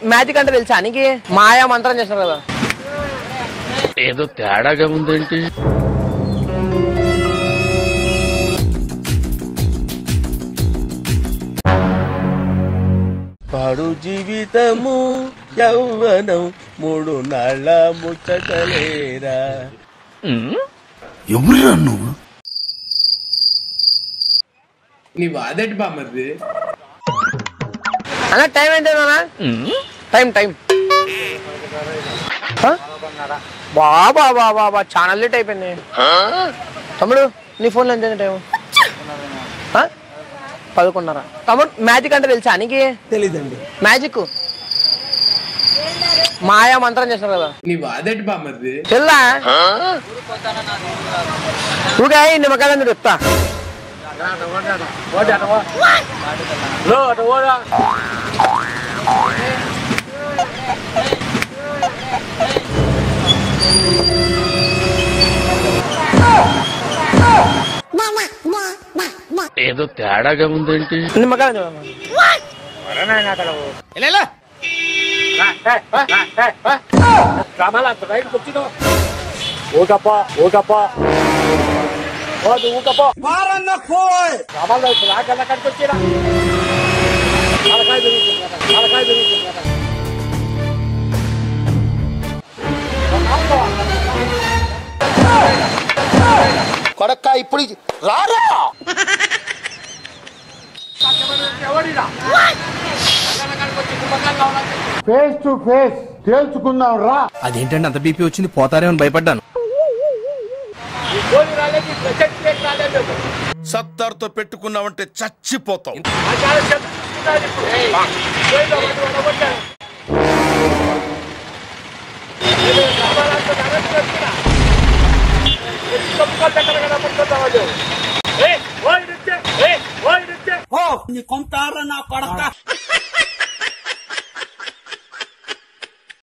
Magic అంటే తెలుసా నీకు? మాయా మంత్రం చేస్తారు కదా, ఏదో తేడాగా ఉందేంటి? పాడు జీవితము యౌవనం మూడు నాళ్ళ ముచ్చటలేరా. ఎవరురా నువ్వు? నీ వాదటి బామ్మది అన్న. టైం ఏంటి టైం టైం బాబా బాబా చాలా లేట్ అయిపోయింది. తమ్ముడు నీ ఫోన్లో ఎంత టైం? 11:30. తమ్ముడు మ్యాజిక్ అంటే తెలుసా నీకు? తెలీదండి. మ్యాజిక్ మాయా మంత్రం చేస్తారు కదా, నీ వాదటి బామ్మది తెల్లా ఊగా నిమ్మకాయలు చెప్తా. ఏదో తేడాగా ఉందేంటి? నిమ్మకాయలు కొడక్క ఇప్పుడు రారా. ఫేస్ టు ఫేస్ తేల్చుకుందాం రా. అదేంటంటే అంత బీపీ వచ్చింది, పోతారేమని భయపడ్డాను. సత్తార్తో పెట్టుకున్నావంటే చచ్చిపోతాం.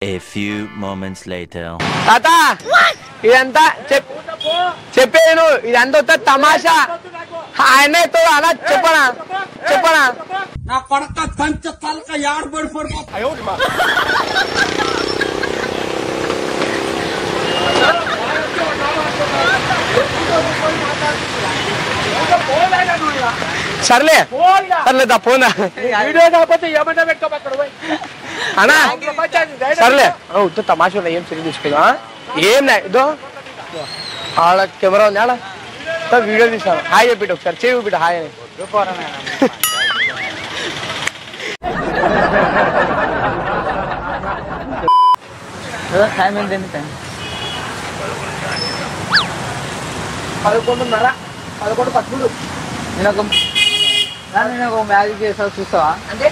A few moments later. తాత ఇదంతా చెప్పేది నువ్వు, ఇదంతా వస్తే తమాషా. ఆయనే తో అలా చెప్పనా చెప్పనా? నా కొడక పంచ తలక యాడబడి పడిపో. సర్లే సర్లేదా పోనా వీడియో కాకపోతే ఏమంటే పెట్టుకోబక్కడ అన్నా. సర్లే ఉత్త తమాషా ఏం సరి తీసుకోదా ఏం ఇదో ఆడ కెమెరా ఉంది, ఆడ వీడియో తీసాను. హాయ్ చెప్పిట్టు ఒకసారి చేయి బిడ్డ హాయ్ అని. టైం ఏంటండి? టైం 11:30 11:10. నేను ఒక మ్యాజిక్ చేస్తా, చూస్తావా? అంటే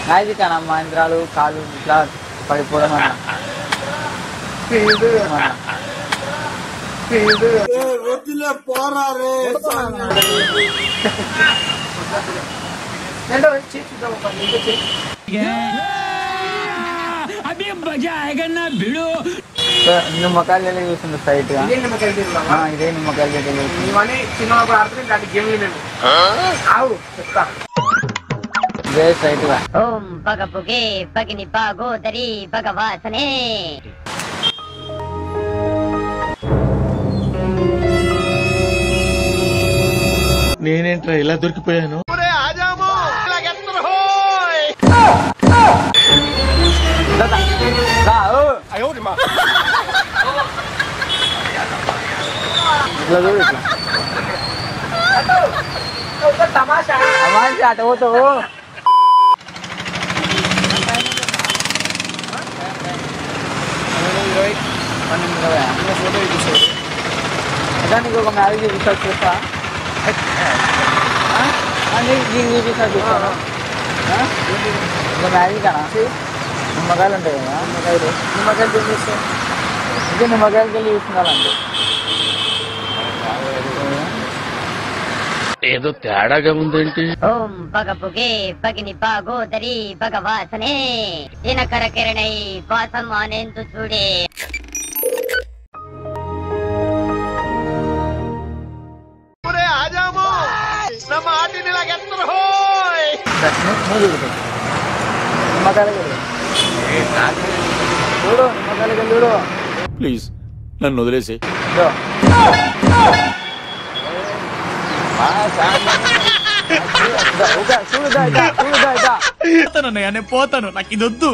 మ్యాజిక్ అన్న మహేంద్రాలు కాలు ఇట్లా పడిపోవడం అన్న. నిమ్మకాయలు వెళ్ళి చూస్తుంది స్ట్రైట్ గా. ఇదే నిమ్మకాయలు ఇదే స్ట్రైట్ గా. ఓం పగ పొగే పగిని పాగోదరి భగవాసనే. నేనేంట్రా ఇలా దొరికిపోయాను? ఇట్లా చూడు, ఇట్లా తమాషా అటు పోతావు. నీకు ఒక మ్యారేజ్ చూపిస్తా, చూస్తా నీకు చూపిస్తా, చూస్తాను. ఒక మ్యారేజ్ కానా? నిమ్మకాయలు ఉంటాయి కదా, నిమ్మకాయలు చూపిస్తాయి. ఇంకా నిమ్మకాయలకి వెళ్ళి చూస్తున్నారండి. ఏదో తేడాగా ఉందేంటి? ఓం పగ పొగే పగిని పాగోదరి భగవాసనే. దినకర కిరణై వాసం ఆనేందు చూడే. నిమ్మకాయలు చూడు నిమ్మకాయలకి చూడు. ప్లీజ్ నన్ను వదిలేసి. నేను పోతాను, నాకు ఇది వద్దు.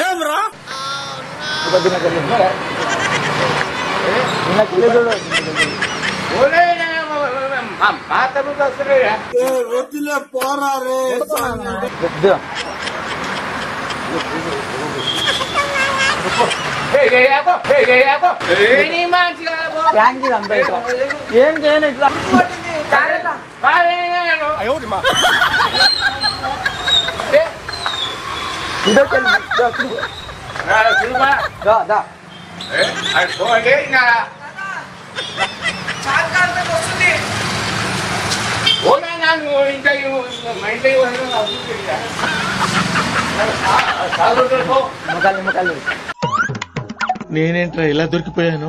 ఏమ్రా వద్దులే పోరా రే. ఏం చేయను ఇట్లా. నేనేంట్రా ఇలా దొరికిపోయాను.